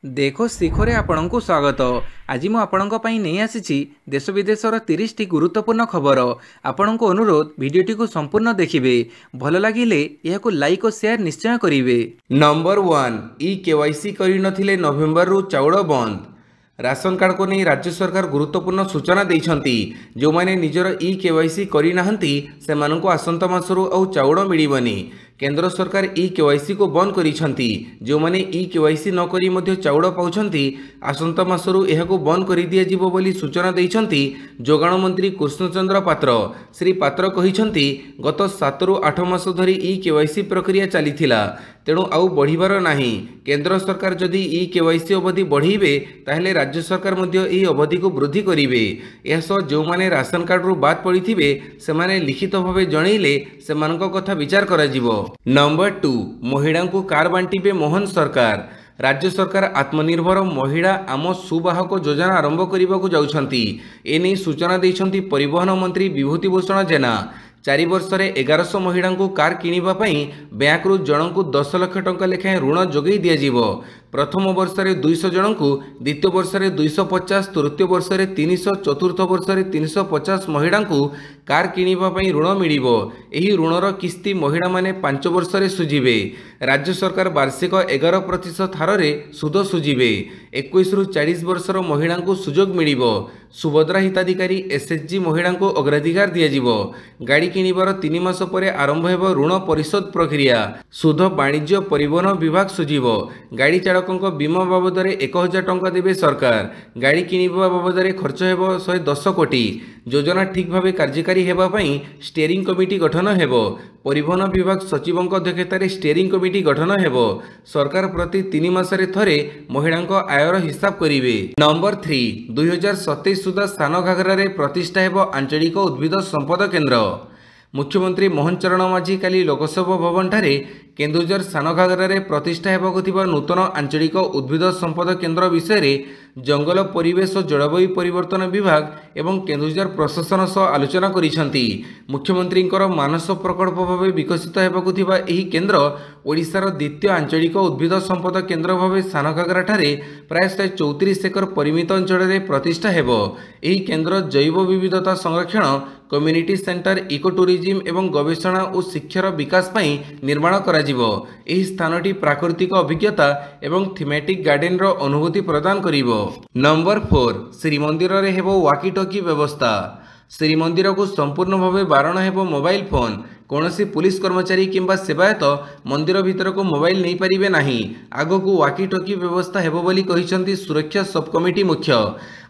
देखो शिखरे आपणको स्वागत। आज मु आपणको पई नै आसीछि देश विदेशर 30 टी गुरुत्वपूर्ण खबर। आपणको अनुरोध भिडियोटी को संपूर्ण देखिबे। भल लागिले याको लाइक और शेयर निश्चय करिवे। नंबर 1 ई केवाईसी करि नथिले नवेम्बर रु चाउल बंद। राशन कार्ड को नहीं राज्य सरकार गुरुत्वपूर्ण सूचना देइछंती। जो माने निजर ई केवाईसी करि नाहंती सेमानंको आसंता मासरु औ चाउल मिलिबनी। केंद्र सरकार ई केवाईसी को बंद करिछंती। जो माने ई केवाईसी न करी मध्ये चाउल पाउछंती आसंता मासरु एहाको बंद करि दिया जिवो बोली सूचना देइछंती जोगाण मंत्री कृष्णचंद्र पात्र। श्री पात्र कहिछंती गत 7 रु 8 मास धरी ई केवाईसी प्रक्रिया चलीथिला, तेणु आउ बढ़िबार नाही। केंद्र सरकार जदि ई केवाईसी अवधि बढ़ाइबे ताहेले राज्य सरकार मध्ये ई अवधि को वृद्धि करिवे। एसो जो माने राशन कार्ड रु बात पड़िथिबे सेमाने लिखित भावे जणैले सेमानक कथा विचार करा जिवो। नंबर 2 महिला को कार बांटिबे मोहन सरकार। राज्य सरकार आत्मनिर्भर महिला आम सुवाहक योजना आरंभ करने जाउछंती। एने सूचना देइछंती परिवहन मंत्री विभूतिभूषण जेना। 4 वर्ष रे 1100 महिला को कार किनिबा पई बैंक रु जनकु 10 लाख टंका लेखाएं ऋण जोगई दिया जिवो। प्रथम वर्ष रे 200 जनकु, द्वितीय वर्ष रे 250, तृतीय वर्ष रे 300, चतुर्थ वर्ष रे 350 महिला को कार किनिबा पई ऋण मिलिबो। एही ऋणर किस्ती महिला माने 5 वर्ष रे सुझिबे। राज्य सरकार वार्षिक 11% हार रे सुध सुझिबे। 21 रु 40 वर्षर महिला को सुजोग मिलिबो। सुभद्रा हिताधिकारी एसएचजी महिला को अग्राधिकार दिया जिवो। गाड़ी किनिबार 3 मास परे आरंभ हेबो ऋण परिशोध प्रक्रिया। सुध वाणिज्य परिवहन विभाग सुझिबो। गाड़ी चालकों बीमा बाबद 1000 टंका देवे सरकार। गाड़ी किनिबा बाबद खर्च हेबो 110 कोटी। योजना ठीक भावे कार्यकारी हेबा पई स्टीयरिंग कमिटी गठन हेबो। परिवहन विभाग सचिवों अध्यक्षतार स्टीयरिंग कमिटी गठन हेबो। सरकार प्रति 3 मासरे थरे महिलांको आयर हिसाब करिवे। नंबर 3 2027 सुधा सान घाघरा रे प्रतिष्ठा हेबो आंचलिक उद्भिद संपद केन्द्र। मुख्यमंत्री मोहन चरण माझी काली लोकसभा भवन ठारे केन्दुझर सान घाघरा रे प्रतिष्ठा हेबाकु थिबा नूतन आंचलिक उद्भिद संपद केन्द्र विषय रे जंगल परिवेश और जलवायु परिवर्तन विभाग एवं केन्दुझर प्रशासन सह आलोचना करिसेंती। मुख्यमंत्री मानस प्रकल्प भावे विकसित हेबाकु थिबा एही केन्द्र ओडिशार द्वितीय आंचलिक उद्भिद संपद केन्द्र भावे सान घाघरा ठारे प्राय 134 एकर परिमित अंचल रे प्रतिष्ठा हेबो। एही केन्द्र जैव विविधता संरक्षण, कम्युनिटी सेंटर, इको टूरिज्म एवं गवेषणा और शिक्षार विकास पई निर्माण करा जिवो। एही स्थानटी प्राकृतिक अभिज्ञता एवं थीमेटिक गार्डन रो अनुभूति प्रदान करिवो। नंबर 4 श्रीमंदिर रे हेबो वाकी टॉकी व्यवस्था। श्रीमंदिर को संपूर्ण भावे बारण हेबो मोबाइल फोन। कौनसी पुलिस कर्मचारी किंबा सेवायत मंदिर भीतर को मोबाइल नहीं पारिबे नाही। आगो को वाकी टॉकी व्यवस्था हेबो बोली कहिसंती सुरक्षा सब कमिटी मुख्य।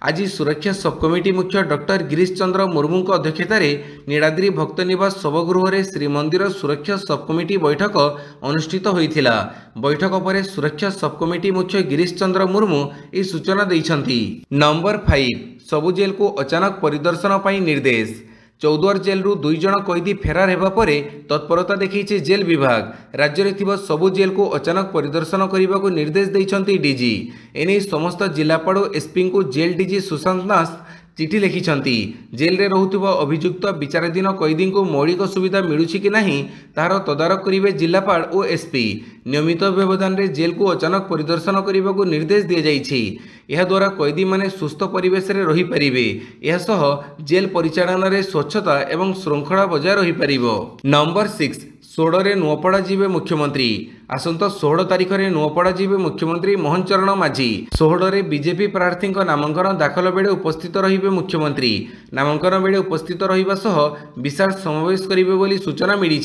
आज सुरक्षा सब कमिटी मुख्य डॉक्टर गिरीश चंद्र मुर्मू अध्यक्षतार नीलाद्री भक्त निवास सभागृह रे श्रीमंदिर सुरक्षा सब कमिटी बैठक अनुष्ठित होइथिला। बैठक पर सुरक्षा सब कमिटी मुख्य गिरीश चंद्र मुर्मू ए सूचना दैछंती। नंबर 5 सबु जेल को अचानक परिदर्शन पई निर्देश। चौद्वार जेल रु 2 जन कैदी फेरार हेबा परे तत्परता देखैछि जेल विभाग। राज्य रे थिबा सबु जेल को अचानक परिदर्शन करने को निर्देश दैछंती डीजी। एने समस्त जिलापाल और एसपी को जेल डीजी सुशांत दास चिठी लिखिछंती। जेल रे रहुथिबा अभियुक्त विचाराधीन कैदी को मौलिक सुविधा मिलुछि कि नहीं तार तदारक करिवे जिलापाल और एसपी। नियमित व्यवधान रे जेल को अचानक परिदर्शन करने को निर्देश दिया जाइछि। यह द्वारा कैदी माने सुस्थ परिवेश रे रही परिबे। यह सह जेल परिचालन रे स्वच्छता एवं श्रृंखला बजाय रही परिबो। नंबर 6 सोड़े नुआपड़ा जीवे मुख्यमंत्री। आसंता 16 तारिख में नुआपड़ा जीवे मुख्यमंत्री मोहन चरण माझी। सोहड़े बीजेपी प्रार्थी नामांकन दाखल बेले उपस्थित रहिबे मुख्यमंत्री। नामांकन बेले उपस्थित रहिबा सह विशाल समावेश करिवे बोली सूचना मिली।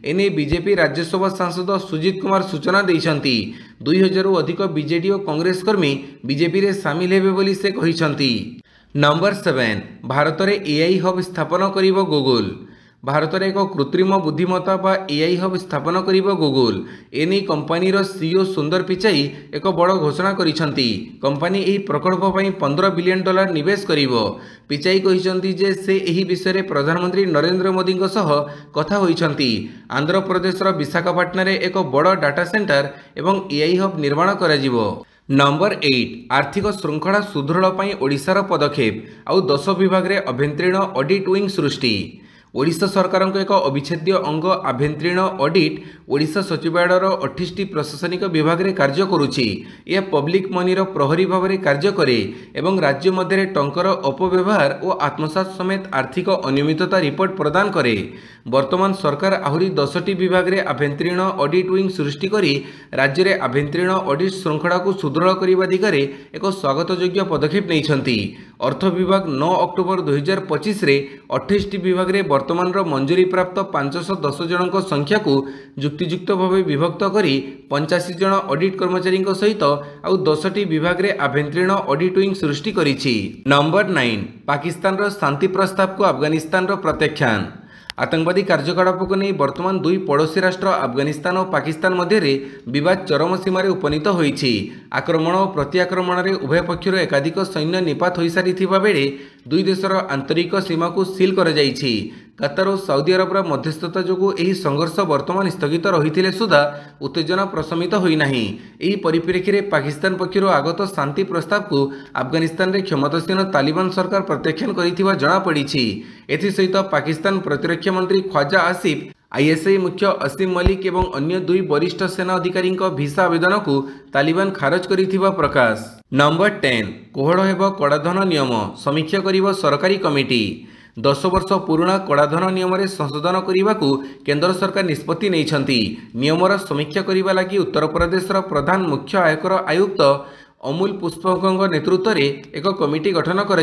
एने बीजेपी राज्यसभा सांसद सुजीत कुमार सूचना दैछंती। 2000 अधिक बीजेडी और कांग्रेस कर्मी बीजेपी रे सामिल हेबे बोली से कहिछंती। नंबर 7 भारत में एआई हब स्थापन करिवो गूगल। भारत में एक कृत्रिम बुद्धिमत्ता बा एआई हब स्थापन करिवो गूगल। एनी कंपनीर सीईओ सुंदर पिचाई एक बड़ घोषणा करिसंती। कंपनी एही प्रकल्प पई $15 बिलियन निवेश करिवो। पिचाई कहिसंती जे से एही विषय रे प्रधानमंत्री नरेंद्र मोदी सह कथा होइसंती। आंध्र प्रदेशर विशाखापट्टनम रे एक बड़ डाटा सेंटर एवं एआई हब निर्माण करा जिवो। नंबर 8 आर्थिक श्रृंखला सुदृढ़ पई ओडिशार पदक्षेप आउ 10 विभाग रे अभ्यंतरीण ऑडिट विंग सृष्टि। ओडिशा सरकार एक अविच्छेद्य अंग आभ्यंतरीण ऑडिट ओडिशा सचिवालयर 28टी प्रशासनिक विभाग में कार्य करुछि। यह पब्लिक मनीर प्रहरी भाव में कार्य करे एवं राज्य मध्य टंकर अपव्यवहार और आत्मसात समेत आर्थिक अनियमितता रिपोर्ट प्रदान करे। वर्तमान सरकार आहुरी 10टी विभाग में आभ्यंतरीण ऑडिट विंग सृष्टि करी राज्य में आभ्यंतरीण ऑडिट श्रृंखला को सुदृढ़ करने दिगरे एक स्वागतयोग्य पदक्षेप नहीं। अर्थ विभाग 9 अक्टोबर 2025 रे 28टी विभाग में वर्तमान मंजूरी प्राप्त 510 जनों संख्या को युक्तियुक्त भाव विभक्त करी 85 जन ऑडिट कर्मचारी सहित आउ 10टी विभाग में आभ्यंतरीण ऑडिट विंग सृष्टि करिछि। नंबर 9 पाकिस्तान रो शांति प्रस्ताव को अफगानिस्तान रो प्रत्याख्यान। आतंकवादी कार्यकलाप को नहीं वर्तमान दुई पड़ोसी राष्ट्र अफगानिस्तान और पाकिस्तान मध्य विवाद चरम सीमार उपनीत होइछि। आक्रमण और प्रत्याक्रमण में उभय पक्षर एकाधिक सैन्य निपात हो सारी बेले दुई देशर आंतरिक सीमा को सील कर जाइछि। कतार और सऊदी अरबर मध्यस्थता जोगु एही संघर्ष वर्तमान स्थगित रही सुधा उत्तेजना प्रशमित होई नाही। एही परिप्रेक्षी में पाकिस्तान पक्षर आगत शांति प्रस्ताव को अफगानिस्तान रे क्षमतासीन तालिबान सरकार प्रत्याख्यान करिथिबा जणा पड़िछि। एथिसहित पाकिस्तान प्रतिरक्षा मंत्री ख्वाजा आसिफ, आईएसआई मुख्य असीम मलिक एवं अन्य दुई वरिष्ठ सेना अधिकारी भिसा आवेदन को तालिबान खारज करिथिबा प्रकाश। नंबर 10 कोहड़ हेब कड़ाधन नियम समीक्षा करिब सरकारी कमिटी। 10 वर्ष पुराणा कड़ाधन नियम रे संशोधन करने को केंद्र सरकार निष्पत्ति नहीं। नियमर समीक्षा करने लगी उत्तर प्रदेश प्रधान मुख्य आयकर आयुक्त अमूल पुष्पक नेतृत्व में एक कमिटी गठन कर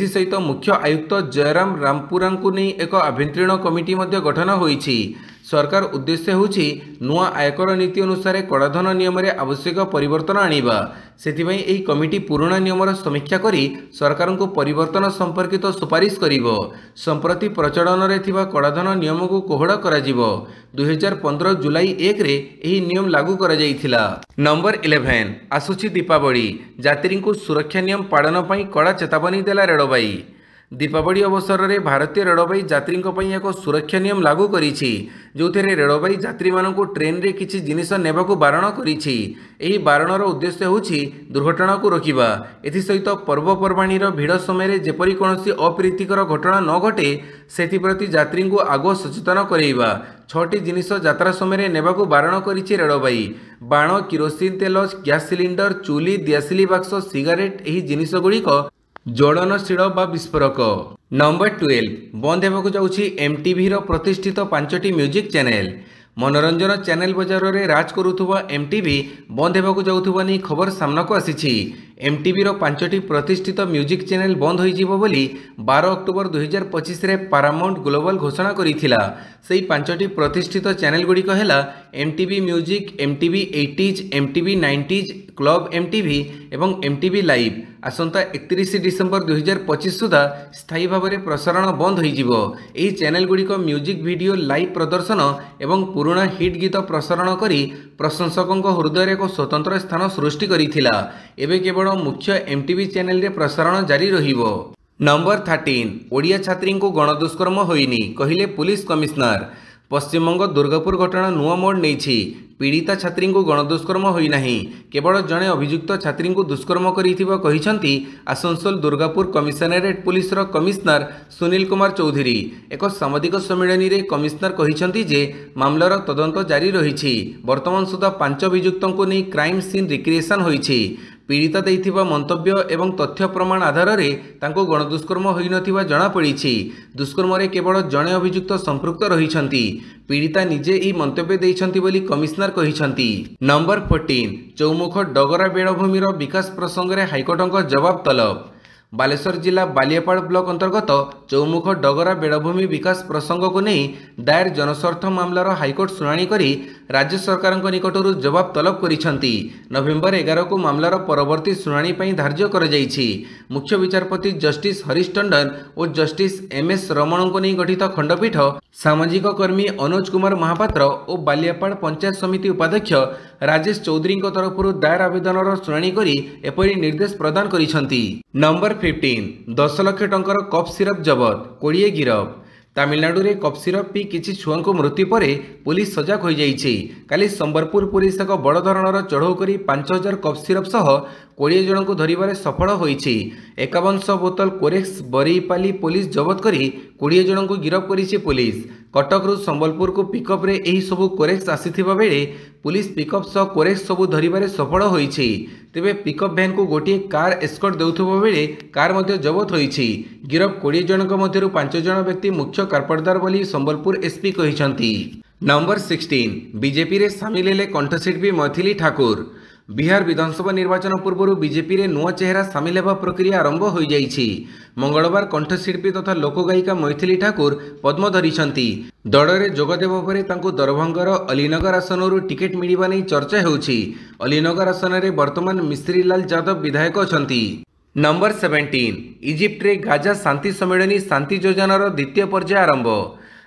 सहित मुख्य आयुक्त जयराम रामपुरा को नहीं एक आभ्यंतरीण कमिटी गठन होइछि। सरकार उद्देश्य होछि नुआ आयकर नीति अनुसार कड़ाधन नियम रे आवश्यक परिवर्तन आनिबा। सेथिबाई एही कमिटी पुराणा नियमर समीक्षा करी सरकार को परिवर्तन संपर्कित सुपारिश करिवो। संप्रति प्रचलन रे थिबा कड़ाधन नियम को कोहड़ कराजिवो। 2015 जुलाई 1 रे एही नियम लागू करा जाइथिला। नंबर 11 आसुछि दीपावली यात्री को सुरक्षा नियम पालन पई कड़ा चेतावनी देला रेलबाई। दीपावली अवसर में भारतीय रेलवे यात्री एक सुरक्षा नियम लागू करिछि, जो रेलवे यात्री मानक ट्रेन रे किछि जिनिस नेबाकू बारण करिछि। एही बारणर उद्देश्य होछि दुर्घटना को रोकिबा। एथिसहित पर्वपर्वाणीर भिड़ समय जेपरि कोनोसी अप्रीतिकर घटना न घटे सेथिप्रति यात्री को आगुआ सचेतन करैबा। 6टी जिनिस यात्रा समय नेबाकू बारण करिछि रेलवे। बाण, किरोसिन तेल, गैस सिलिंडर, चूली, दियासिली बाक्स, सिगारेट एही जिनिस गुड़िक ज्वलनशील बा विस्फोरक। नंबर 12 बंद होगा जाउछि एमटीवी प्रतिष्ठित 5टी म्यूजिक चैनल। मनोरंजन चैनल बजार में राज करुवा एमटीवी बंद होगा जाउथुबा नहीं खबर सामना को आसी। एमटीवी 5टी प्रतिष्ठित म्यूजिक चैनल बंद हो बोली 12 अक्टोबर 2025 रे पारामाउंट ग्लोबल घोषणा करिथिला। सेही 5टी प्रतिष्ठित चैनल गुड़िक है MTV music, MTV 80s, MTV 90s, club MTV एवं एमटीवी लाइव। आसंता 31 डिसेम्बर 2025 सुधा स्थायी भाव में प्रसारण बंद हो। चैनल गुड़िक म्यूजिक वीडियो लाइव प्रदर्शन एवं पुराना हिट गीत प्रसारण करी प्रशंसकों हृदय एक स्वतंत्र स्थान सृष्टि करिथिला। एबे केवल मुख्य एमटीवी चैनल रे प्रसारण जारी रहिबो। नंबर 13 ओडिया छात्री को गणदुष्कर्म होइनी कहिले पुलिस कमिश्नर। पश्चिमबंग दुर्गापुर घटना नुआ मोड़ नहीं। पीड़िता छात्री को गणदुष्कर्म होना केवल जड़े अभियुक्त छात्री को दुष्कर्म करिथिबा Asansol Durgapur commissionerate police commissioner Sunil Kumar Chaudhary. एक साम्बादिक सम्मेलन में कमिश्नर कहिसंती जे मामलार तदंत जारी रही। वर्तमान सुधा 5 अभियुक्तों को नहीं क्राइम सीन रिक्रिएशन होइछि। पीड़िता देइथिबा मंतव्य एवं तथ्य प्रमाण आधार में तांको गणदुष्कर्म होई नथिबा जणा पड़िछि। दुष्कर्म रे केवल जणे अभियुक्त संपृक्त रहिछंती। पीड़िता निजे ई मंतव्य देइछंती बोली कमिश्नर कहिछंती। नंबर 14 चौमुख डगरा बेड़भूमिर विकास प्रसंग में हाइकोर्टक जवाब तलब। बालेश्वर जिला बालियापाड़ ब्लॉक अंतर्गत चौमुख डगरा बेड़भूमि विकास प्रसंग को नहीं दायर जनस्वार्थ मामलार हाइकोर्ट शुणाणी करी राज्य सरकार निकटर जवाब तलब करिसेंती। नवेम्बर 11 को मामलार परवर्ती शुणाणी पई धार्य कर जाइछि। मुख्य विचारपति जस्टिस हरीश टंडन और जस्टिस एमएस रमण को नहीं गठित खंडपीठ सामाजिक कर्मी अनुज कुमार महापात्र और बालियापाड़ पंचायत समिति उपाध्यक्ष राजेश चौधरी तरफ दायर आवेदन शुणाणी करी एपरी निर्देश प्रदान करिसेंती। नंबर 15 10 लाख टंकार कफ सिरप जबत 20 गिरफ। तामिलनाडु रे कफ सिरप पी किछि छुआंको मृत्यु पर पुलिस सजग हो जाइछि। काली संबलपुर पुलिस एक बड़ धरणर चढ़ऊ करी 5000 कफ सिरप सह 20 जन को धरिबारे सफल होइछि। 5100 बोतल कोरेक्स बरीपाली पुलिस जबत करी 20 जन को गिरफ्त करिछि पुलिस। कटक रु संबलपुर को पिकअप रे एही सबु कोरेक्स आसीथिबा बेले पुलिस पिकअप सह कोरेक्स सबु धरिबारे सफल होइछि। तेबे पिकअप वैन को गोटे कार एस्कॉर्ट देउथबा बेले कार मध्ये जबत होइछि। गिरफ्त 20 जन मध्यरु 5 जन व्यक्ति मुख्य कारपटदार बोली संबलपुर एसपी कहिसंती। नंबर 16 बीजेपी रे सामिल हेले कंठशिल्पी मैथिली ठाकुर। बिहार विधानसभा निर्वाचन पूर्व बीजेपी रे नुआ चेहरा सामिल होगा प्रक्रिया आरंभ हो जाइछि। मंगलवार कंठशिल्पी तथा लोकगायिका मैथिली ठाकुर पद्म धरिछंती। दଳରେ ଯୋଗଦେବା ପରେ ତାଙ୍କୁ ଦରଭଙ୍ଗର ଅଲିନଗର ଆସନରୁ ଟିକେଟ୍ ମିଳିବା ନେଇ ଚର୍ଚ୍ଚା ହେଉଛି। ଅଲିନଗର ଆସନରେ ବର୍ତ୍ତମାନ ମିଶ୍ରୀଲାଲ ଯାଦବ ବିଧାୟକ ଅଛନ୍ତି। नंबर 17 इजिप्ट गाजा शांति सम्मेलन शांति योजनार द्वितीय पर्याय आरंभ।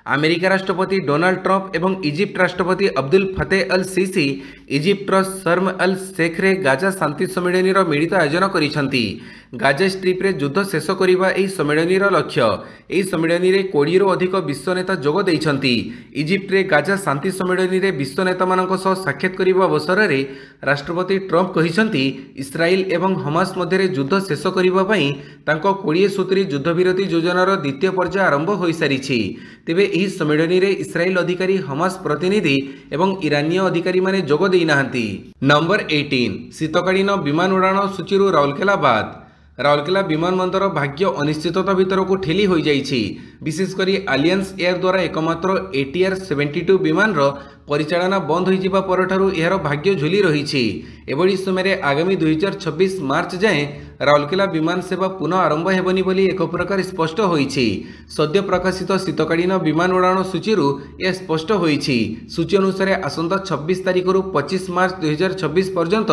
अमेरिका राष्ट्रपति डोनाल्ड ट्रंप एवं इजिप्ट राष्ट्रपति अब्दुल फतेह अल सीसी इजिप्टर शर्म अल शेख रे गाजा शांति सम्मेलन मिलित आयोजन करिसेंती। गाजा स्ट्रिप रे युद्ध शेष करने यह सम्मेलन लक्ष्य। यह सम्मेलन में 20 रु अधिक विश्व नेता जोग देइछंती। इजिप्ट रे गाजा शांति सम्मेलन में विश्व नेता मानक सह साक्षात करने अवसर में राष्ट्रपति ट्रंप कहिसंती इस्राएल एवं हमास मध्य युद्ध शेष करने तांको 20 सूत्री युद्धविरति योजनार द्वितीय पर्याय आरंभ हो सारी। तेबे यह सम्मेलन में इस्राएल अधिकारी हमास प्रतिनिधि एवं इरानीय अधिकारी माने जोग देई नाहंती। नंबर 18 शीतकालीन विमान उड़ाण सूची राउरकेला बाद। राउरकेला विमानबंदर भाग्य अनिश्चितता भितर को ठेली हो जाइछि। विशेषकर आलियंस एयर द्वारा एकमात्र ATR 72 विमान परिचालना बंद होइजिबा परठारु एहर भाग्य झुली रहिछि। एभली समय आगामी 2026 मार्च जाए राउरकेला विमान सेवा पुनः आरंभ हेबनी बोली एक प्रकार स्पष्ट होइछि। सद्य प्रकाशित शीतकालीन विमान उड़ाण सूची यह स्पष्ट होइछि। सूची अनुसार आसंता 26 तारिख रु 25 मार्च 2026 पर्यंत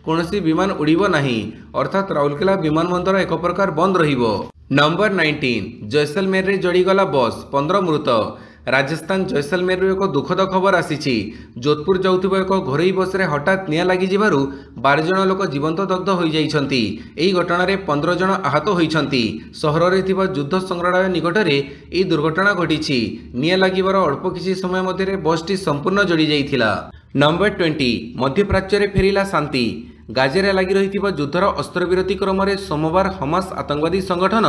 कौनसी विमान उड़िबो नाही, अर्थात राउरकेला विमानबंदर एक प्रकार बंद रहिबो। नंबर 19 जैसलमेर रे जड़ीगला बस 15 मृत। राजस्थान जैसलमेर एक दुखद खबर आसी। जोधपुर जाउथिबा एक घरोई बस रे हठात निया लागि जिबारु 12 जन लोक जीवंत दग्ध हो जाइछंती। एही घटना रे 15 जन आहत होइछंती। सहर रे थिबा युद्ध संग्रहालय निकट रे एही दुर्घटना घटिछि। निया लागिबार अल्प किछि समय मध्य रे बसटी संपूर्ण जड़ी जाइथिला। नंबर 20 मध्य प्राच्य रे फेरिला शांति। गाजारे लगी रही युद्धर अस्त्रविरति क्रम सोमवार हमास आतंकवादी संगठन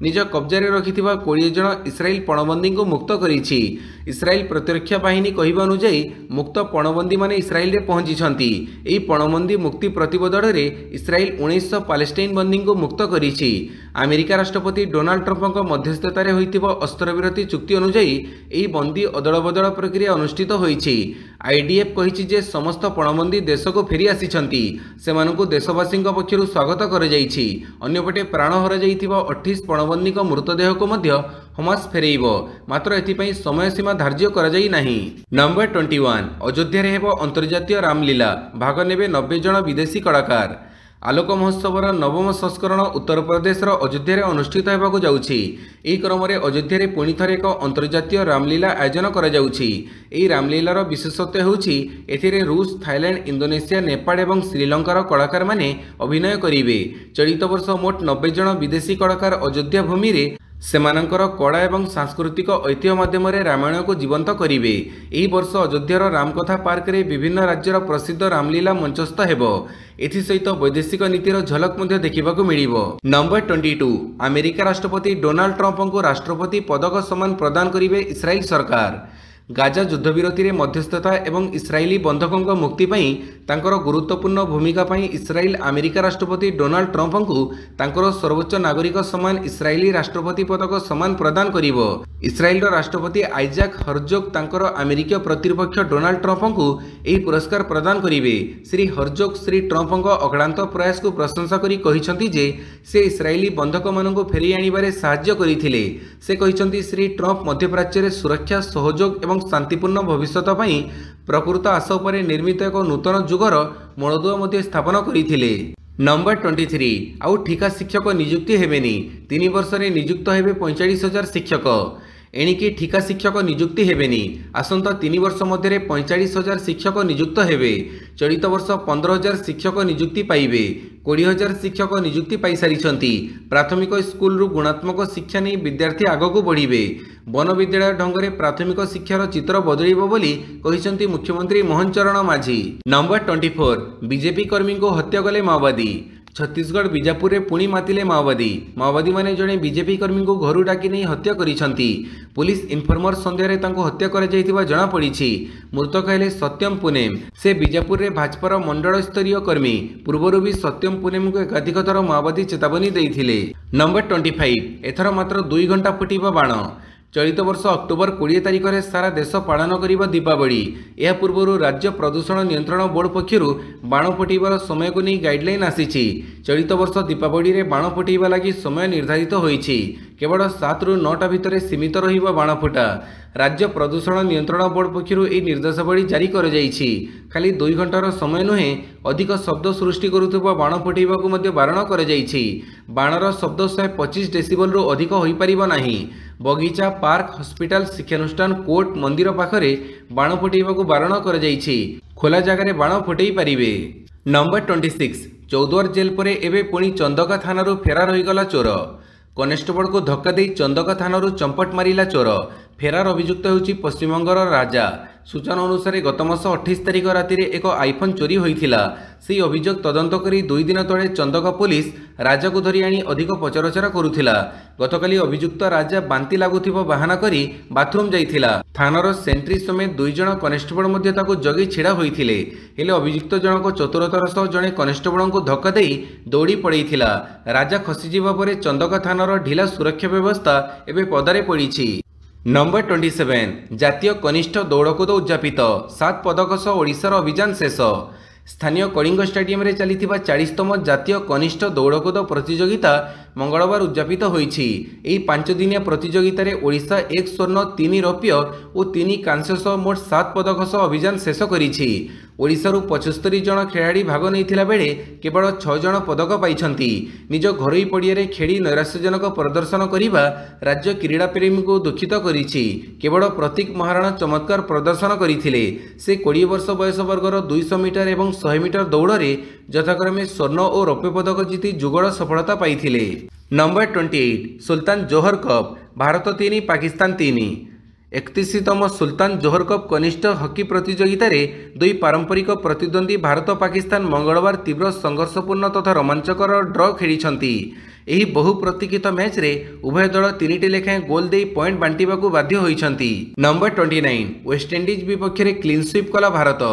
निज कब्जारे रखिथिबा 20 जन इस्राएल पणबंदी को मुक्त करिछि। इस्राएल प्रतिरक्षा बाहिनी कहवा अनुजाई मुक्त पणबंदी माने इस्राएल रे पहुंची। एही पणबंदी मुक्ति प्रतिबदल रे इस्राएल 1900 पालेस्टाइन बंदी को मुक्त करिछि। अमेरिका राष्ट्रपति डोनाल्ड ट्रंप मध्यस्थतारे होइथिबा अस्त्रविरति चुक्ति अनुजाई एही बंदी अदल बदल प्रक्रिया अनुष्ठित होइछि। आईडीएफ कहिछि जे समस्त पणबंदी देश को फेरी आसिछंती। सेमानकु देशवासी पक्षरु स्वागत कर जाइछि। अन्यपटे प्राण हरा जाइथिबा 28 पणबंदी मृतदेह को मध्य हमास फेरेइबो, मात्र एथिपई समय सीमा धार्य करा जाई नाही। नंबर 21 अयोध्या रे हेबो अंतर्जातीय रामलीला। भाग नेबे 90 जन विदेशी कलाकार। आलोक महोत्सव नवम संस्करण उत्तर प्रदेश अयोध्या अनुष्ठित होगा जाउछि। एही क्रम अयोध्या रे पुणी थरे एक अंतर्जातीय रामलीला आयोजन करा जाउछि। एही रामलीलार विशेषत्व होउछि एथिरे रूस, थाईलैंड, इंडोनेशिया, नेपाल एवं श्रीलंकार कलाकार माने अभिनय करिवे। चलित वर्ष मोट 90 जन विदेशी कलाकार अयोध्या भूमि रे सेमानंकर कला एवं सांस्कृतिक ऐतिह्य माध्यम रामायण को जीवंत करिवे। एही वर्ष अयोध्यार रामकथा पार्क रे विभिन्न राज्यर प्रसिद्ध रामलीला मंचस्थ हेबो। एथि सहित वैदेशिक नीतिर झलक मध्य देखिबाकू मिलिबो। नंबर 22 अमेरिका राष्ट्रपति डोनाल्ड ट्रंप को राष्ट्रपति पदक सम्मान प्रदान करिवे इस्राएल सरकार। गाजा युद्धविरति रे मध्यस्थता एवं इस्राएली बंधकों मुक्ति पई तांकर गुरुत्वपूर्ण भूमिका पई इस्राएल अमेरिका राष्ट्रपति डोनाल्ड ट्रंप को तांकर सर्वोच्च नागरिक सम्मान इस्राएली राष्ट्रपति पदक सम्मान प्रदान करिवो। इस्राएल राष्ट्रपति आइजाक हर्जोग तांकर अमेरिकीय प्रतिपक्ष डोनाल्ड ट्रंप को एही पुरस्कार प्रदान करिवे। श्री हर्जोग श्री ट्रंप अक्लांत प्रयास को प्रशंसा करी कहिसंती जे से इस्राएली बंधक मानक फेरी आनिबारे सहाय्य करिथिले। से कहिसंती श्री ट्रंप मध्यप्राच्य रे सुरक्षा, सहयोग एवं शांतिपूर्ण भविष्यत पई प्रकृत आशा उपरे निर्मित एक नूतन जुगर मूलदुआ मध्य स्थापन करिथिले। नंबर 23 आउ ठिका शिक्षक नियुक्ति हेबेनी। 3 वर्ष रे नियुक्त हेबे 45,000 शिक्षक। एणिकी ठिका शिक्षक नियुक्ति हेबेनी। आसंता 3 वर्ष मध्य 45,000 शिक्षक नियुक्त हेबे। चलित वर्ष 15,000 शिक्षक नियुक्ति पाइबे। 20,000 शिक्षक नियुक्ति पाई सारिछंती। प्राथमिक स्कूल रु गुणात्मक शिक्षा नहीं विद्यार्थी आगक बढ़िबे। वन विद्यालय ढंगरे प्राथमिक शिक्षार चित्र बदलिबो बोली कहिसंती मुख्यमंत्री मोहन चरण माझी। नंबर 24 बीजेपी कर्मी को हत्या कले माओवादी। छत्तीसगढ़ बीजापुर में पुणी मातिले माओवादी माने जड़े बीजेपी कर्मी को घर डाकी नहीं हत्या करिसंती। पुलिस इनफर्मर सन्देह हत्या कर जना पड़ी। मृतक हेले सत्यम पुनेम। से बीजापुर में भाजपार मंडल स्तरीय कर्मी। पूर्वर भी सत्यम पुनेम को एकाधिक थर माओवादी चेतावनी देइथिले। नंबर 25 एथर मात्र 2 घंटा फुटिबा बाण। चलित वर्ष अक्टोबर 20 तारिख में सारा देश पालन करिबा दीपावली। यह पूर्व राज्य प्रदूषण नियंत्रण बोर्ड पक्षर बाण फुटाइबार समय को नहीं गाइडलाइन आसी। चलित वर्ष दीपावली रे बाण फुटाइबा लगी समय निर्धारित होईछि। केवल 7 रु 9टा भितर सीमित रहिबा बाण फुटा। राज्य प्रदूषण नियंत्रण बोर्ड पक्षर यह निर्देशावली जारी कर जाइछि। खाली 2 घंटार समय नुहे अधिक शब्द सृष्टि करुवा बाण फुटाइबा को मध्य बारण कर जाइछि। बाणर शब्द 125 डेसिबल रु अधिक होई परिबो नाही। बगीचा पार्क हॉस्पिटल शिक्षानुष्ठान कोर्ट मंदिर पाखरे बाण फुटाइबा को बारण कर जाइछि। खोला जगह बाण फुटाई पारिबे। नंबर 26 चौद्वार जेल पर एबे पुणी चंदका थाना फेरार होईगला चोर। कनेस्टेबल को धक्का दे चंदका थाना चंपट मारिला चोर। फेरार अभियुक्त होउछि पश्चिमबंगर राजा। सूचना अनुसार गत मास 28 तारिख राति एक आईफोन चोरी होइथिला। से अभियोग तदंत करी 2 दिन तले चंदका पुलिस राजा को धरी आनी अधिक पचराउचरा करुथिला। गतकाली अभियुक्त राजा बांती लागुथिबा बाहाना करी बाथरूम जाइथिला। थानार सेंट्री समेत 2 जण कनेस्टेबल मध्ये ताको जगी छिड़ा होइथिले। हेले अभियुक्त जनक चतुरतार सह जणे कनेस्टेबल को धक्का देई दौड़ी पड़ैथिला। राजा खसीजिबा परे चंदका थानार ढिला सुरक्षा व्यवस्था एबे पदारे पड़िछि। नंबर 27 जातीय कनिष्ठ दौड़कूद उद्यापित 7 पदक सह ओडिशार अभियान शेष। स्थानीय कलिंग स्टेडियम रे चलिथिबा 40तम जातीय कनिष्ठ दौड़कूद प्रतियोगिता मंगलवार उद्यापित होईछि। एही 5 दिनिया प्रतियोगिता रे ओडिशा 1 स्वर्ण 3 रौप्य और 3 कांस्य सह मोट 7 पदक सह अभियान शेष करिछि। ओडिशारू 75 जन खेलाड़ी भाग नैथिला बेले केवल 6 जन पदक पाइछंती। निज घरोई पड़िया खेली नैराश्यजनक प्रदर्शन करिबा राज्य क्रीड़ा प्रेमी को दुखित करिछि। केवल प्रतीक महाराणा चमत्कार प्रदर्शन करथिले। से 20 वर्ष बयस वर्गर 200 मीटर एवं 100 मीटर दौड़े यथाक्रमे स्वर्ण और रौप्य पदक जीति जुगड़ सफलता पाइथिले। नंबर 28 सुल्तान जोहर कप भारत 3 पाकिस्तान 3। 31तम सुल्तान जोहर कप कनिष्ठ हॉकी प्रतियोगिता रे 2 पारंपरिक प्रतिद्वंदी भारत पाकिस्तान मंगलवार तीव्र संघर्षपूर्ण तथा रोमांचकर ड्र खेलिछंती। एही बहु प्रतीक्षित मैच रे उभय दल 3टी लेखाएं गोल दे पॉइंट बांटिबा को बाध्य होइछंती। नंबर 29 वेस्टइंडीज विपक्ष रे क्लीन स्वीप कला भारत।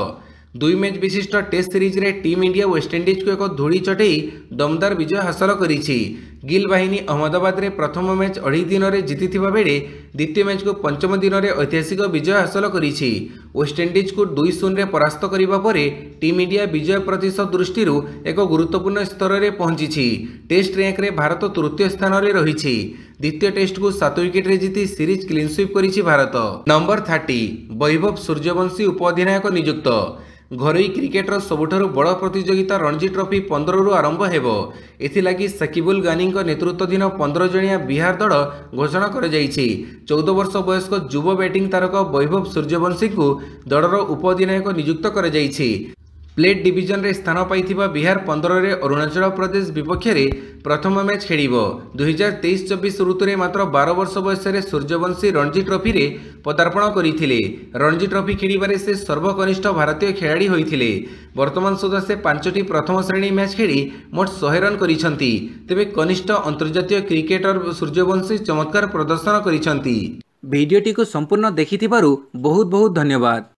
2 मैच विशिष्ट टेस्ट सीरीज रे टीम इंडिया वेस्टइंडीज को एक धूली चटई दमदार विजय हासिल करिछि। गिल बाहिनी अहमदाबाद रे प्रथम मैच 2.5 दिन रे जीतिथिबा बेले द्वितीय मैच को 5म दिन रे ऐतिहासिक विजय हासिल करिछि। वेस्टइंडीज को 2-0 रे परास्त करिबा परे टीम इंडिया विजय प्रतिशत दृष्टि एक गुरुत्वपूर्ण स्तर रे पहुंचिछि। टेस्ट रैंक रे भारत तृतीय स्थान रे रहिछि। द्वितीय टेस्ट को 7 विकेट रे जीति सीरीज क्लीन स्वीप करिछि भारत। नंबर 30 वैभव सूर्यवंशी उपअधिनायक नियुक्त। घरोई क्रिकेटर सबुठारु बड़ प्रतियोगिता रणजी ट्रॉफी 15 रु आरंभ हेबो। एथिलागी सकीबुल गानी नेतृत्वाधीन 15 जणिया बिहार दल घोषणा कर जाइछि। 14 वर्ष वयस्क युव बैटिंग तारक वैभव सूर्यवंशी को दलर उपअधिनायक नियुक्त कर जाइछि। प्लेट डिविजन रे स्थान पाइथिबा बिहार 15 रे अरुणाचल प्रदेश विपक्ष रे प्रथम मैच खेलिबो। 2023-24 ऋतु रे मात्र 12 वर्ष बयस रे सूर्यवंशी रणजी ट्रॉफी रे पदार्पण करिथिले। रणजी ट्रॉफी खेलिबारे से सर्वकनिष्ठ भारतीय खेलाड़ी होइथिले। वर्तमान सुधा से 5टी प्रथम श्रेणी मैच खेली मोट 100 रन करिसंती। तेबे कनिष्ठ अंतर्जातीय क्रिकेटर सूर्यवंशी चमत्कार प्रदर्शन करिसंती। भिडियोटी को संपूर्ण देखिथिबारु बहुत बहुत धन्यवाद।